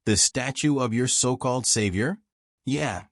The statue of your so-called savior? Yeah.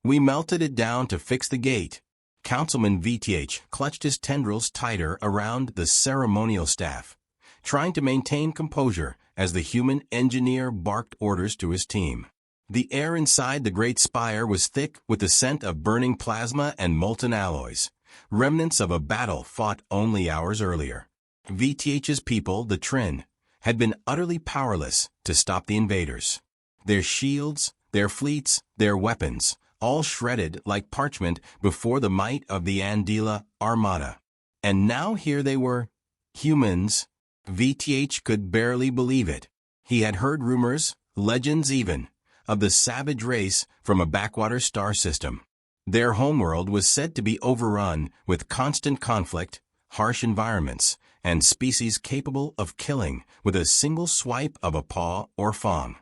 We melted it down to fix the gate. Councilman VTH clutched his tendrils tighter around the ceremonial staff, trying to maintain composure as the human engineer barked orders to his team. The air inside the great spire was thick with the scent of burning plasma and molten alloys, remnants of a battle fought only hours earlier. VTH's people, the Trin, had been utterly powerless to stop the invaders. Their shields, their fleets, their weapons, all shredded like parchment before the might of the Andila Armada. And now here they were, humans. VTH could barely believe it. He had heard rumors, legends even, of the savage race from a backwater star system. Their homeworld was said to be overrun with constant conflict, harsh environments, and species capable of killing with a single swipe of a paw or fang.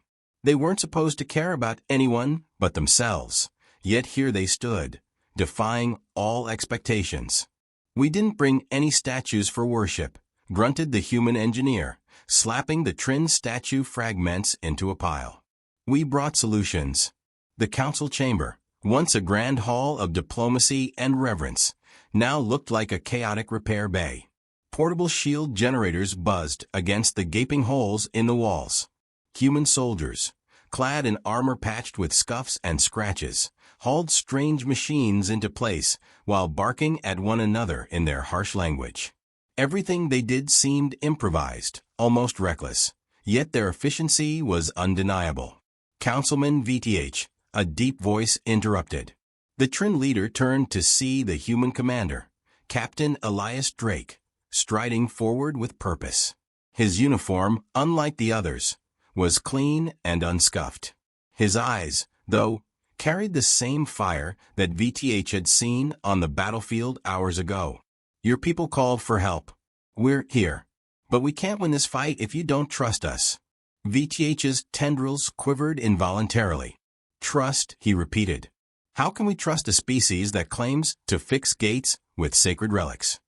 They weren't supposed to care about anyone but themselves, yet here they stood, defying all expectations. We didn't bring any statues for worship, grunted the human engineer, slapping the Trin statue fragments into a pile. We brought solutions. The council chamber, once a grand hall of diplomacy and reverence, now looked like a chaotic repair bay. Portable shield generators buzzed against the gaping holes in the walls. Human soldiers, clad in armor patched with scuffs and scratches, hauled strange machines into place while barking at one another in their harsh language. Everything they did seemed improvised, almost reckless, yet their efficiency was undeniable. Councilman VTH, a deep voice interrupted. The Trin leader turned to see the human commander, Captain Elias Drake, striding forward with purpose. His uniform, unlike the others, was clean and unscuffed. His eyes, though, carried the same fire that VTH had seen on the battlefield hours ago. Your people called for help. We're here. But we can't win this fight if you don't trust us. VTH's tendrils quivered involuntarily. Trust, he repeated. How can we trust a species that claims to fix gates with sacred relics?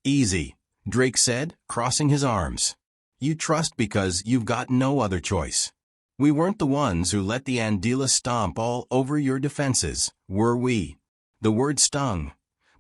Easy, Drake said, crossing his arms. You trust because you've got no other choice. We weren't the ones who let the Andila stomp all over your defenses, were we? The word stung,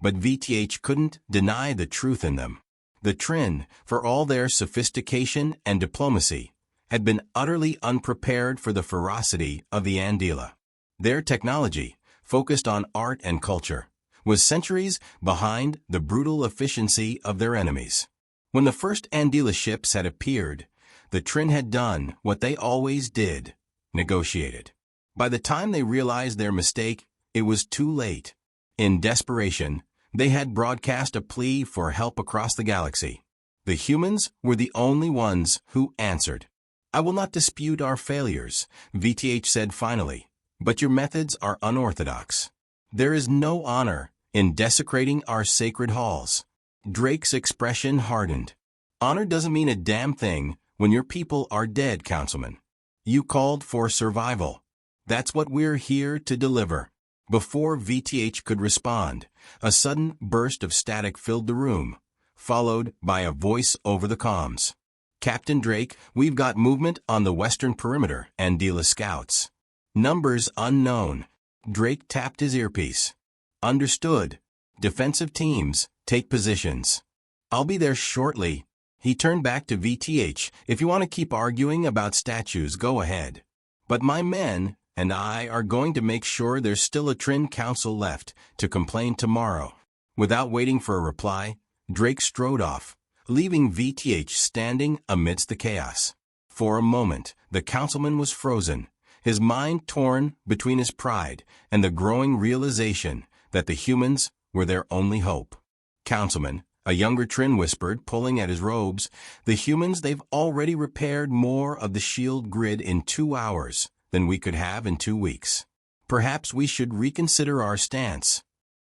but VTH couldn't deny the truth in them. The Trin, for all their sophistication and diplomacy, had been utterly unprepared for the ferocity of the Andila. Their technology, focused on art and culture, was centuries behind the brutal efficiency of their enemies. When the first Andila ships had appeared, the Trin had done what they always did, negotiated. By the time they realized their mistake, it was too late. In desperation, they had broadcast a plea for help across the galaxy. The humans were the only ones who answered. I will not dispute our failures, VTH said finally, but your methods are unorthodox. There is no honor in desecrating our sacred halls. Drake's expression hardened. Honor doesn't mean a damn thing when your people are dead, Councilman. You called for survival. That's what we're here to deliver. Before VTH could respond, a sudden burst of static filled the room, followed by a voice over the comms. Captain Drake, we've got movement on the western perimeter, Andila scouts. Numbers unknown. Drake tapped his earpiece. Understood. Defensive teams, take positions. I'll be there shortly. He turned back to VTH. If you want to keep arguing about statues, go ahead. But my men and I are going to make sure there's still a Trin council left to complain tomorrow. Without waiting for a reply, Drake strode off, leaving VTH standing amidst the chaos. For a moment, the councilman was frozen, his mind torn between his pride and the growing realization that the humans were their only hope. Councilman, a younger Trin whispered, pulling at his robes, the humans, they've already repaired more of the shield grid in 2 hours than we could have in 2 weeks. Perhaps we should reconsider our stance.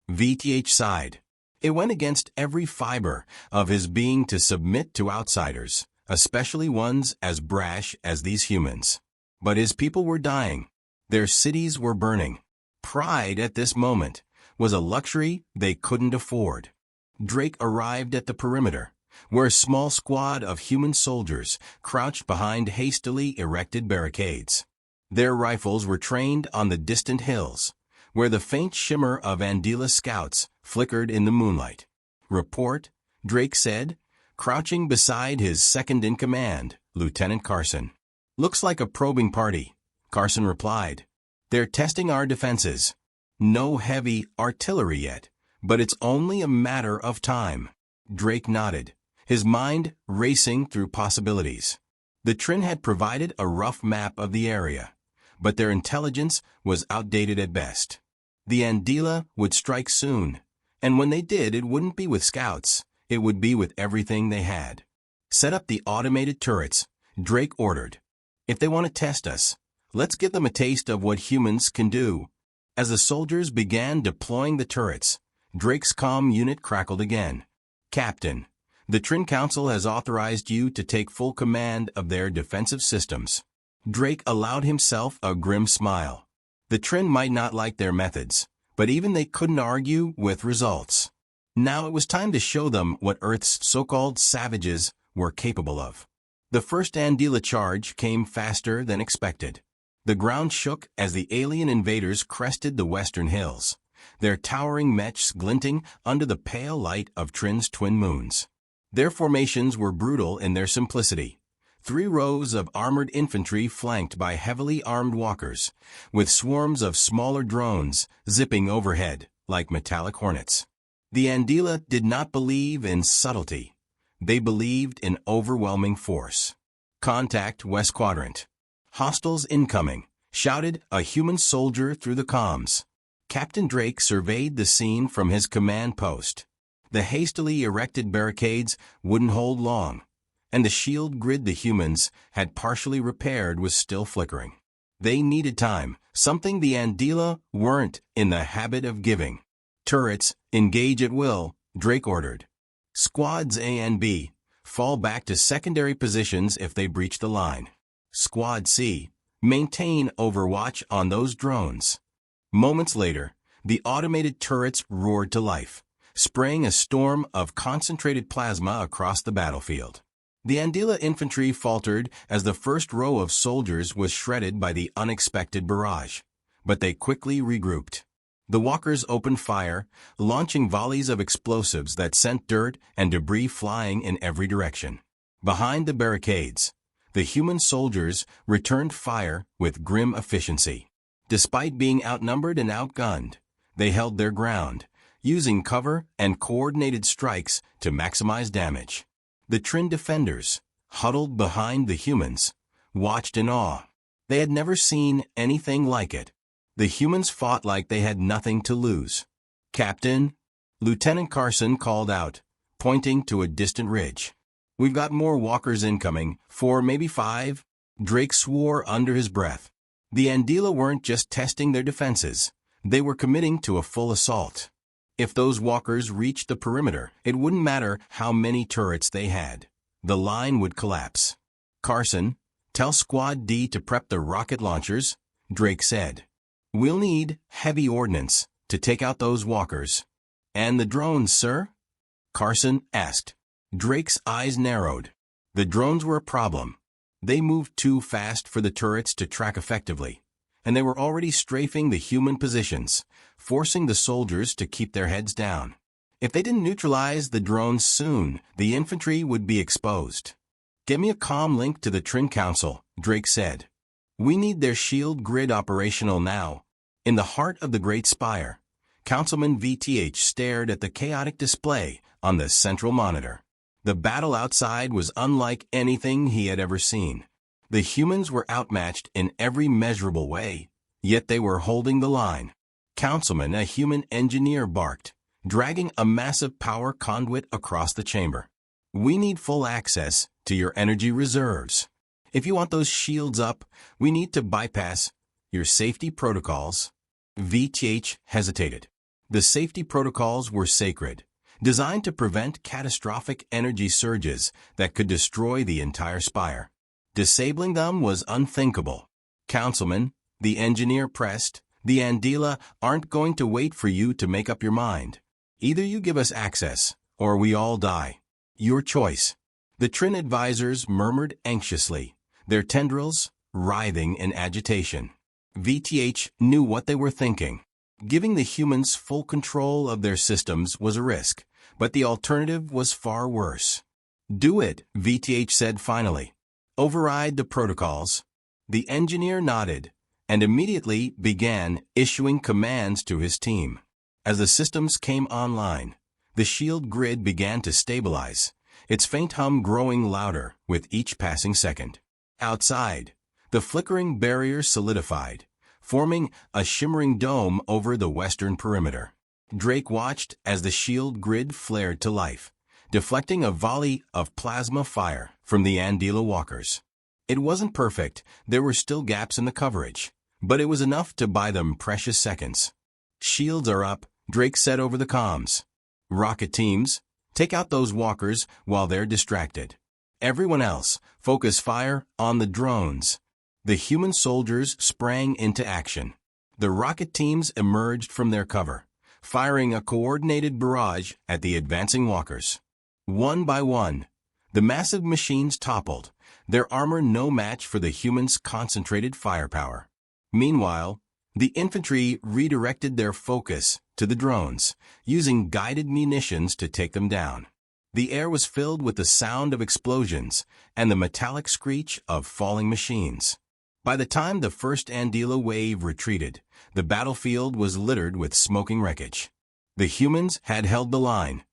VTH sighed. It went against every fiber of his being to submit to outsiders, especially ones as brash as these humans. But his people were dying. Their cities were burning. Pride at this moment was a luxury they couldn't afford. Drake arrived at the perimeter, where a small squad of human soldiers crouched behind hastily erected barricades. Their rifles were trained on the distant hills, where the faint shimmer of Andila scouts flickered in the moonlight. "Report," Drake said, crouching beside his second-in-command, Lieutenant Carson. "Looks like a probing party," Carson replied. "They're testing our defenses. No heavy artillery yet, but it's only a matter of time." Drake nodded, his mind racing through possibilities. The Trin had provided a rough map of the area, but their intelligence was outdated at best. The Andila would strike soon, and when they did, it wouldn't be with scouts, it would be with everything they had. "Set up the automated turrets," Drake ordered. "If they want to test us, let's give them a taste of what humans can do." As the soldiers began deploying the turrets, Drake's comm unit crackled again. "Captain, the Trin Council has authorized you to take full command of their defensive systems." Drake allowed himself a grim smile. The Trin might not like their methods, but even they couldn't argue with results. Now it was time to show them what Earth's so-called savages were capable of. The first Andila charge came faster than expected. The ground shook as the alien invaders crested the western hills, their towering mechs glinting under the pale light of Trin's twin moons. Their formations were brutal in their simplicity. 3 rows of armored infantry flanked by heavily armed walkers, with swarms of smaller drones zipping overhead like metallic hornets. The Andila did not believe in subtlety. They believed in overwhelming force. "Contact West Quadrant. Hostiles incoming," shouted a human soldier through the comms. Captain Drake surveyed the scene from his command post. The hastily erected barricades wouldn't hold long, and the shield grid the humans had partially repaired was still flickering. They needed time, something the Andila weren't in the habit of giving. "Turrets, engage at will," Drake ordered. "Squads A and B, fall back to secondary positions if they breach the line. Squad C, maintain overwatch on those drones." Moments later, the automated turrets roared to life, spraying a storm of concentrated plasma across the battlefield. The Andila infantry faltered as the first row of soldiers was shredded by the unexpected barrage, but they quickly regrouped. The walkers opened fire, launching volleys of explosives that sent dirt and debris flying in every direction. Behind the barricades, the human soldiers returned fire with grim efficiency. Despite being outnumbered and outgunned, they held their ground, using cover and coordinated strikes to maximize damage. The Trin defenders, huddled behind the humans, watched in awe. They had never seen anything like it. The humans fought like they had nothing to lose. "Captain," Lieutenant Carson called out, pointing to a distant ridge. "We've got more walkers incoming, 4, maybe 5, Drake swore under his breath. The Andila weren't just testing their defenses. They were committing to a full assault. If those walkers reached the perimeter, it wouldn't matter how many turrets they had. The line would collapse. "Carson, tell Squad D to prep the rocket launchers," Drake said. "We'll need heavy ordnance to take out those walkers." "And the drones, sir?" Carson asked. Drake's eyes narrowed. The drones were a problem. They moved too fast for the turrets to track effectively, and they were already strafing the human positions, forcing the soldiers to keep their heads down. If they didn't neutralize the drones soon, the infantry would be exposed. "Get me a comm link to the Trin Council," Drake said. "We need their shield grid operational now." In the heart of the Great Spire, Councilman VTH stared at the chaotic display on the central monitor. The battle outside was unlike anything he had ever seen. The humans were outmatched in every measurable way, yet they were holding the line. "Councilman," a human engineer barked, dragging a massive power conduit across the chamber. "We need full access to your energy reserves. If you want those shields up, we need to bypass your safety protocols." VTH hesitated. The safety protocols were sacred, designed to prevent catastrophic energy surges that could destroy the entire spire. Disabling them was unthinkable. "Councilman," the engineer pressed, "the Andila aren't going to wait for you to make up your mind. Either you give us access, or we all die. Your choice." The Trin advisors murmured anxiously, their tendrils writhing in agitation. VTH knew what they were thinking. Giving the humans full control of their systems was a risk, but the alternative was far worse. "Do it," VTH said finally. "Override the protocols." The engineer nodded and immediately began issuing commands to his team. As the systems came online, the shield grid began to stabilize, its faint hum growing louder with each passing second. Outside, the flickering barrier solidified, forming a shimmering dome over the western perimeter. Drake watched as the shield grid flared to life, deflecting a volley of plasma fire from the Andila walkers. It wasn't perfect, there were still gaps in the coverage, but it was enough to buy them precious seconds. "Shields are up," Drake said over the comms. "Rocket teams, take out those walkers while they're distracted. Everyone else, focus fire on the drones." The human soldiers sprang into action. The rocket teams emerged from their cover, firing a coordinated barrage at the advancing walkers. One by one, the massive machines toppled, their armor no match for the humans' concentrated firepower. Meanwhile, the infantry redirected their focus to the drones, using guided munitions to take them down. The air was filled with the sound of explosions and the metallic screech of falling machines. By the time the first Andila wave retreated, the battlefield was littered with smoking wreckage. The humans had held the line,